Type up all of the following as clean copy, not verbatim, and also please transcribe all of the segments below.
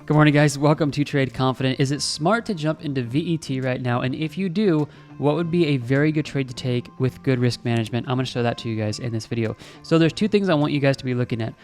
Good morning, guys. Welcome to Trade Confident. Is it smart to jump into VET right now? And if you do, what would be a very good trade to take with good risk management? I'm going to show that to you guys in this video. So there's two things I want you guys to be looking at.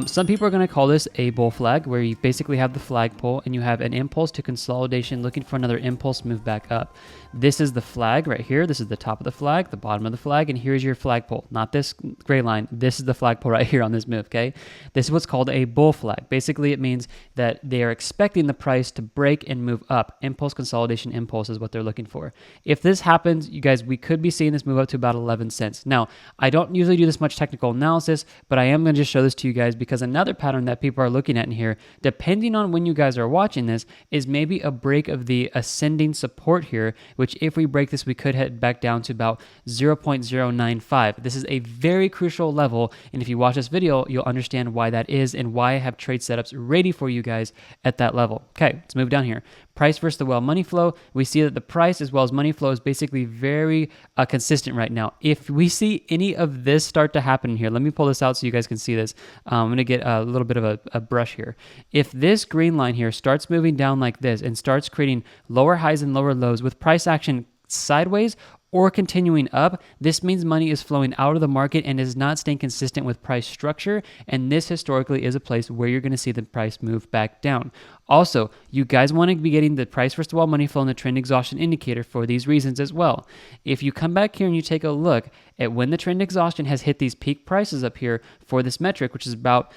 Some people are going to call this a bull flag, where you basically have the flagpole and you have an impulse to consolidation looking for another impulse move back up. This is the flag right here. This is the top of the flag, the bottom of the flag, and here's your flagpole. Not this gray line. This is the flagpole right here on this move, okay? This is what's called a bull flag. Basically, it means that they are expecting the price to break and move up. Impulse consolidation impulse is what they're looking for. If this happens, you guys, we could be seeing this move up to about 11 cents. Now, I don't usually do this much technical analysis, but I am going to just show this to you guys because another pattern that people are looking at in here, depending on when you guys are watching this, is maybe a break of the ascending support here, which if we break this, we could head back down to about 0.095. This is a very crucial level, and if you watch this video, you'll understand why that is and why I have trade setups ready for you guys at that level. Okay, let's move down here. Price versus the well money flow. We see that the price as well as money flow is basically very consistent right now. If we see any of this start to happen here, let me pull this out so you guys can see this. I'm going to get a little bit of a brush here. If this green line here starts moving down like this and starts creating lower highs and lower lows with price action sideways or continuing up, this means money is flowing out of the market and is not staying consistent with price structure. And this historically is a place where you're going to see the price move back down. Also, you guys want to be getting the price versus the wall money flow and the trend exhaustion indicator for these reasons as well. If you come back here and you take a look at when the trend exhaustion has hit these peak prices up here for this metric, which is about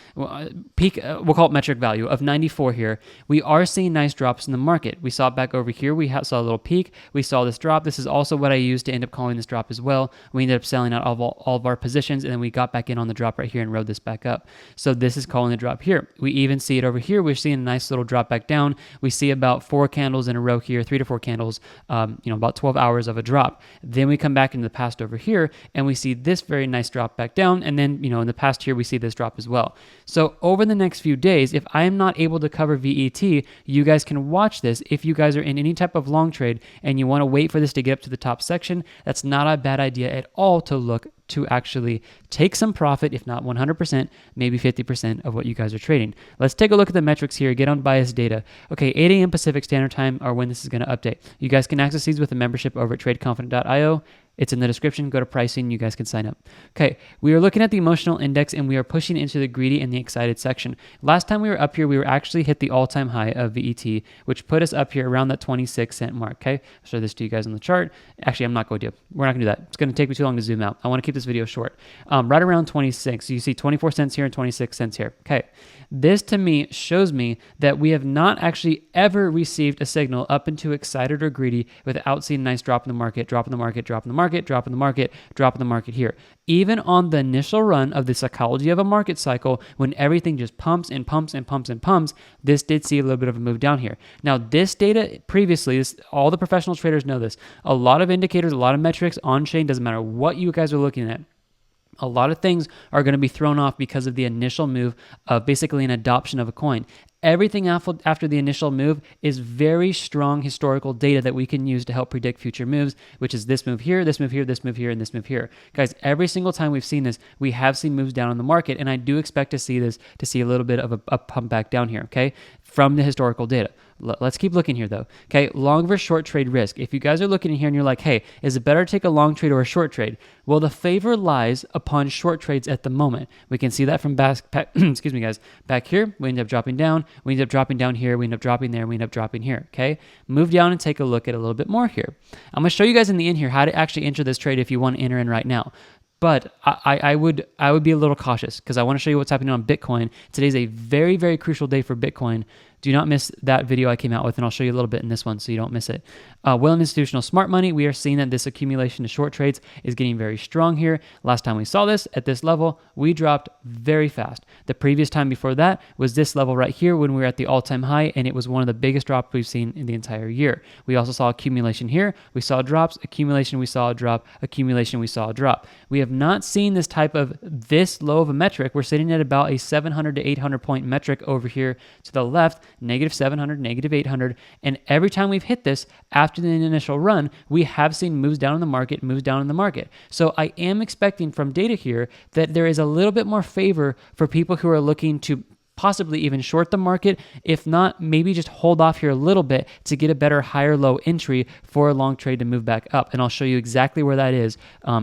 peak, we'll call it metric value of 94 here, we are seeing nice drops in the market. We saw it back over here. We saw a little peak. We saw this drop. This is also what I used to end up calling this drop as well. We ended up selling out all of our positions, and then we got back in on the drop right here and rode this back up. So this is calling the drop here. We even see it over here. We're seeing a nice little drop back down. We see about 4 candles in a row here, 3 to 4 candles, about 12 hours of a drop. Then we come back into the past over here and we see this very nice drop back down. And then, in the past here, we see this drop as well. So over the next few days, if I am not able to cover VET, you guys can watch this. If you guys are in any type of long trade and you want to wait for this to get up to the top section, that's not a bad idea at all to look to actually take some profit, if not 100%, maybe 50% of what you guys are trading. Let's take a look at the metrics here, get unbiased data. Okay, 8 a.m. Pacific Standard Time are when this is going to update. You guys can access these with a membership over at tradeconfident.io. It's in the description. Go to pricing. You guys can sign up. Okay, we are looking at the emotional index and we are pushing into the greedy and the excited section. Last time we were up here, we were actually hit the all-time high of VET, which put us up here around that 26 cent mark. Okay, I'll show this to you guys on the chart. Actually, I'm not going to. We're not going to do that. It's going to take me too long to zoom out. I want to keep this video short. Right around 26. So you see 24 cents here and 26 cents here. Okay, this to me shows me that we have not actually ever received a signal up into excited or greedy without seeing a nice drop in the market, drop in the market, drop in the market, drop in the market, drop in the market here. Even on the initial run of the psychology of a market cycle, when everything just pumps and pumps and pumps and pumps, this did see a little bit of a move down here. Now, this data previously, all the professional traders know this. A lot of indicators, a lot of metrics on chain, doesn't matter what you guys are looking at. A lot of things are going to be thrown off because of the initial move of basically an adoption of a coin. Everything after the initial move is very strong historical data that we can use to help predict future moves, which is this move here, this move here, this move here, and this move here. Guys, every single time we've seen this, we have seen moves down in the market, and I do expect to see a little bit of a pump back down here, okay, from the historical data. Let's keep looking here though. Okay, long versus short trade risk. If you guys are looking in here and you're like, hey, is it better to take a long trade or a short trade? Well, the favor lies upon short trades at the moment. We can see that from excuse me, guys. Back here, we end up dropping down. We end up dropping down here. We end up dropping there. We end up dropping here. Okay, move down and take a look at a little bit more here. I'm gonna show you guys in the end here how to actually enter this trade if you want to enter in right now. But I would be a little cautious because I want to show you what's happening on Bitcoin. Today's a very, very crucial day for Bitcoin. Do not miss that video I came out with, and I'll show you a little bit in this one so you don't miss it. Well, in institutional smart money, we are seeing that this accumulation to short trades is getting very strong here. Last time we saw this at this level, we dropped very fast. The previous time before that was this level right here when we were at the all-time high, and it was one of the biggest drops we've seen in the entire year. We also saw accumulation here. We saw drops, accumulation, we saw a drop, accumulation, we saw a drop. We have not seen this type of this low of a metric. We're sitting at about a 700 to 800 point metric over here to the left, negative 700, negative 800. And every time we've hit this after the initial run, we have seen moves down in the market, moves down in the market. So I am expecting from data here that there is a little bit more favor for people who are looking to possibly even short the market. If not, maybe just hold off here a little bit to get a better higher low entry for a long trade to move back up. And I'll show you exactly where that is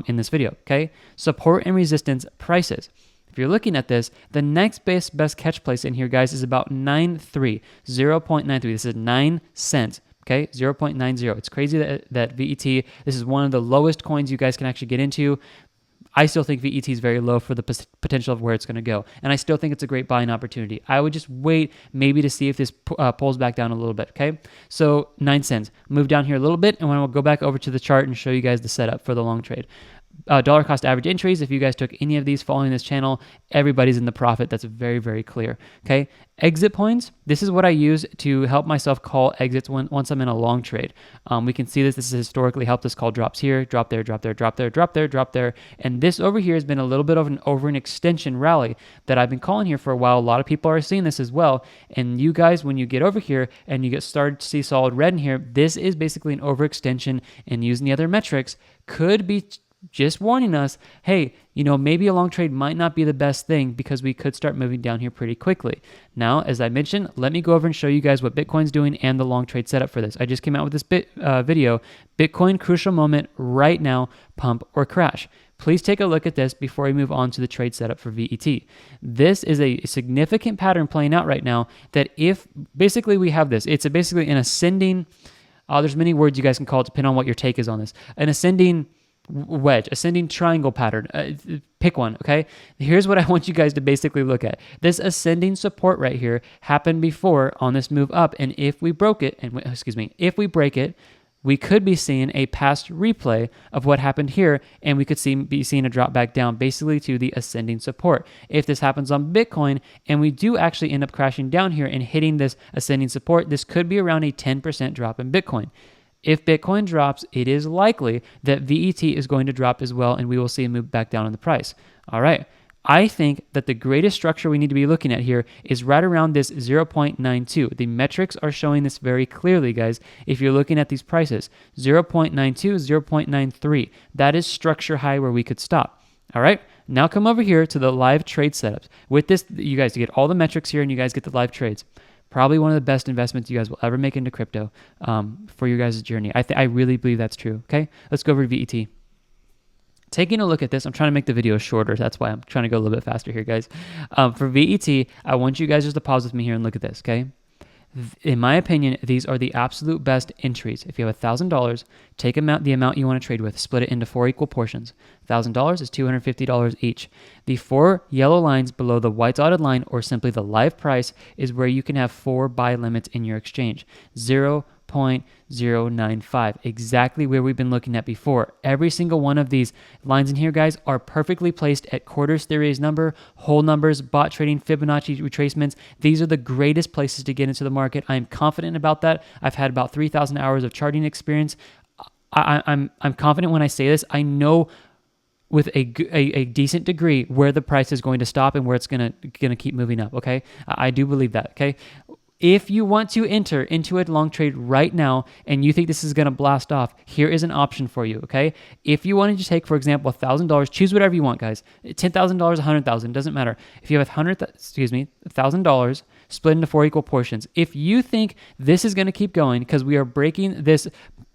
in this video, okay? Support and resistance prices. If you're looking at this, the next best catch place in here, guys, is about 0.93. This is 9 cents. Okay, 0.90. It's crazy that VET, this is one of the lowest coins you guys can actually get into. I still think VET is very low for the potential of where it's going to go. And I still think it's a great buying opportunity. I would just wait maybe to see if this pulls back down a little bit, okay? So 9 cents. Move down here a little bit, and then we'll go back over to the chart and show you guys the setup for the long trade. Dollar cost average entries, if you guys took any of these following this channel, everybody's in the profit. That's very, very clear. Okay. Exit points. This is what I use to help myself call exits once I'm in a long trade. We can see this. This has historically helped us call drops here, drop there, drop there, drop there, drop there, drop there. And this over here has been a little bit of an over an extension rally that I've been calling here for a while. A lot of people are seeing this as well. And you guys, when you get over here and you get started to see solid red in here, this is basically an overextension, and using the other metrics could be just warning us, hey, maybe a long trade might not be the best thing because we could start moving down here pretty quickly. Now, as I mentioned, let me go over and show you guys what Bitcoin's doing and the long trade setup for this. I just came out with this video, Bitcoin crucial moment right now, pump or crash. Please take a look at this before we move on to the trade setup for VET. This is a significant pattern playing out right now that if basically we have this, it's basically an ascending, there's many words you guys can call it depending on what your take is on this, an ascending wedge, ascending triangle pattern. Pick one, okay? Here's what I want you guys to basically look at. This ascending support right here happened before on this move up, and if we broke it, if we break it, we could be seeing a past replay of what happened here, and we could be seeing a drop back down basically to the ascending support. If this happens on Bitcoin and we do actually end up crashing down here and hitting this ascending support, this could be around a 10% drop in Bitcoin. If Bitcoin drops, it is likely that VET is going to drop as well, and we will see a move back down in the price. All right. I think that the greatest structure we need to be looking at here is right around this 0.92. The metrics are showing this very clearly, guys. If you're looking at these prices, 0.92, 0.93, that is structure high where we could stop. All right. Now come over here to the live trade setups. With this, you guys get all the metrics here, and you guys get the live trades. Probably one of the best investments you guys will ever make into crypto for your guys' journey. I really believe that's true, okay? Let's go over to VET. Taking a look at this, I'm trying to make the video shorter. That's why I'm trying to go a little bit faster here, guys. For VET, I want you guys just to pause with me here and look at this, okay? In my opinion, these are the absolute best entries. If you have $1,000, take the amount you want to trade with, split it into 4 equal portions. $1,000 is $250 each. The 4 yellow lines below the white dotted line, or simply the live price, is where you can have 4 buy limits in your exchange. 0.095, exactly where we've been looking at before. Every single one of these lines in here, guys, are perfectly placed at quarter series number, whole numbers, bot trading, Fibonacci retracements. These are the greatest places to get into the market. I am confident about that. I've had about 3,000 hours of charting experience. I'm confident when I say this. I know with a decent degree where the price is going to stop and where it's gonna keep moving up. Okay, I do believe that. Okay. If you want to enter into a long trade right now and you think this is going to blast off, here is an option for you, okay? If you wanted to take, for example, $1,000, choose whatever you want, guys. $10,000, $100,000, doesn't matter. If you have $1,000 split into 4 equal portions, if you think this is going to keep going because we are breaking this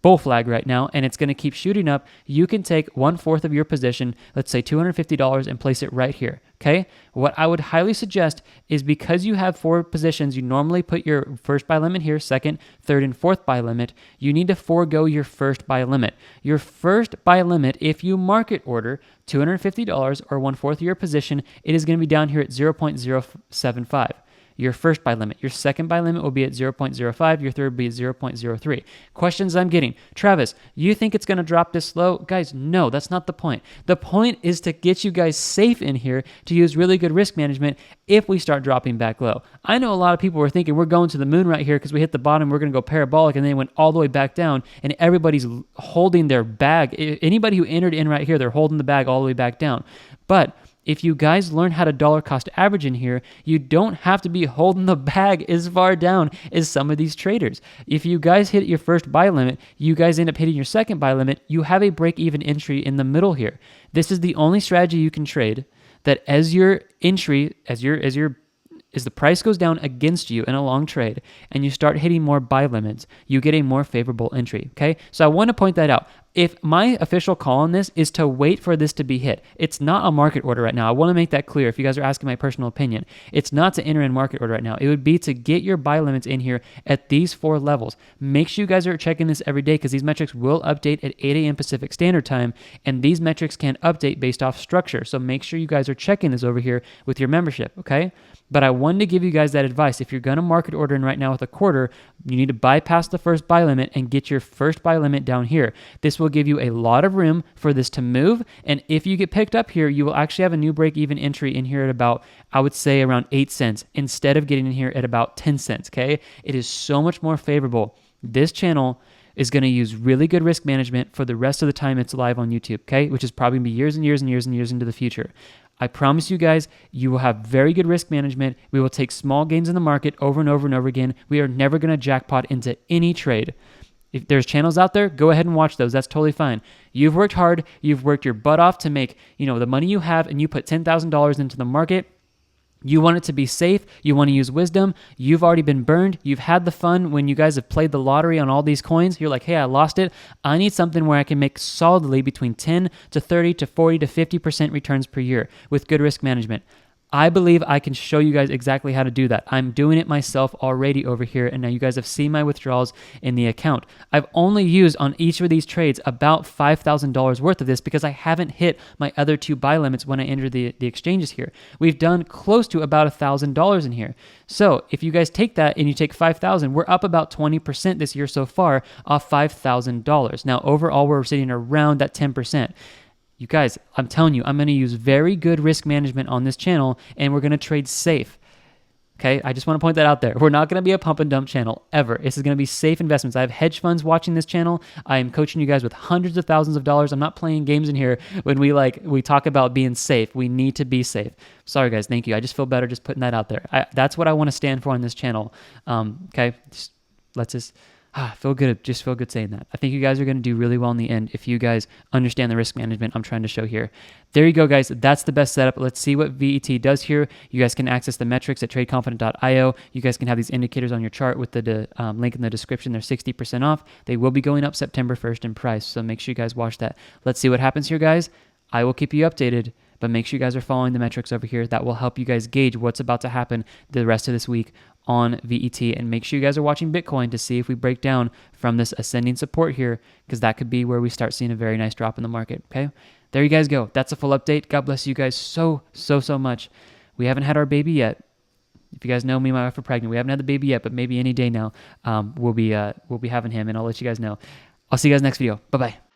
bull flag right now and it's going to keep shooting up, you can take 1/4 of your position, let's say $250, and place it right here, okay? What I would highly suggest is, because you have 4 positions, you normally put your first buy limit here, second, third, and fourth buy limit. You need to forego your first buy limit. Your first buy limit, if you market order $250 or 1/4 of your position, it is going to be down here at 0.075. Your first buy limit. Your second buy limit will be at 0.05. Your third will be at 0.03. Questions I'm getting. Travis, you think it's going to drop this low? Guys, no, that's not the point. The point is to get you guys safe in here to use really good risk management if we start dropping back low. I know a lot of people were thinking we're going to the moon right here because we hit the bottom, we're going to go parabolic, and then went all the way back down, and everybody's holding their bag. Anybody who entered in right here, they're holding the bag all the way back down. But if you guys learn how to dollar cost average in here, you don't have to be holding the bag as far down as some of these traders. If you guys hit your first buy limit, you guys end up hitting your second buy limit, you have a break-even entry in the middle here. This is the only strategy you can trade that as your entry, as your is the price goes down against you in a long trade and you start hitting more buy limits, you get a more favorable entry, okay? So I want to point that out. If my official call on this is to wait for this to be hit, it's not a market order right now. I want to make that clear if you guys are asking my personal opinion. It's not to enter in market order right now. It would be to get your buy limits in here at these 4 levels. Make sure you guys are checking this every day because these metrics will update at 8 a.m. Pacific Standard Time, and these metrics can update based off structure. So make sure you guys are checking this over here with your membership, okay? But I wanted to give you guys that advice. If you're going to market order in right now with a quarter, you need to bypass the first buy limit and get your first buy limit down here. This will give you a lot of room for this to move. And if you get picked up here, you will actually have a new break-even entry in here at about, I would say, around 8 cents instead of getting in here at about 10 cents, okay? It is so much more favorable. This channel is going to use really good risk management for the rest of the time it's live on YouTube, okay? Which is probably going to be years and years and years and years into the future. I promise you guys, you will have very good risk management. We will take small gains in the market over and over and over again. We are never going to jackpot into any trade. If there's channels out there, go ahead and watch those. That's totally fine. You've worked hard. You've worked your butt off to make, the money you have, and you put $10,000 into the market. You want it to be safe. You want to use wisdom. You've already been burned. You've had the fun when you guys have played the lottery on all these coins. You're like, hey, I lost it. I need something where I can make solidly between 10 to 30 to 40 to 50% returns per year with good risk management. I believe I can show you guys exactly how to do that. I'm doing it myself already over here, and now you guys have seen my withdrawals in the account. I've only used on each of these trades about $5,000 worth of this because I haven't hit my other 2 buy limits when I enter the exchanges here. We've done close to about $1,000 in here. So if you guys take that and you take 5,000, we're up about 20% this year so far off $5,000. Now overall, we're sitting around that 10%. You guys, I'm telling you, I'm going to use very good risk management on this channel, and we're going to trade safe. Okay, I just want to point that out there. We're not going to be a pump and dump channel ever. This is going to be safe investments. I have hedge funds watching this channel. I am coaching you guys with hundreds of thousands of dollars. I'm not playing games in here when we talk about being safe. We need to be safe. Sorry guys, thank you. I just feel better just putting that out there. That's what I want to stand for on this channel. Okay, feel good saying that. I think you guys are going to do really well in the end if you guys understand the risk management I'm trying to show here. There you go, guys. That's the best setup. Let's see what VET does here. You guys can access the metrics at tradeconfident.io. You guys can have these indicators on your chart with the link in the description. They're 60% off. They will be going up September 1st in price, so make sure you guys watch that. Let's see what happens here, guys. I will keep you updated, but make sure you guys are following the metrics over here. That will help you guys gauge what's about to happen the rest of this week on VET, and make sure you guys are watching Bitcoin to see if we break down from this ascending support here, because that could be where we start seeing a very nice drop in the market. Okay, there you guys go. That's a full update. God bless you guys so much. We haven't had our baby yet. If you guys know me, my wife are pregnant. We haven't had the baby yet, but maybe any day now we'll be having him, and I'll let you guys know. I'll see you guys next video. Bye bye.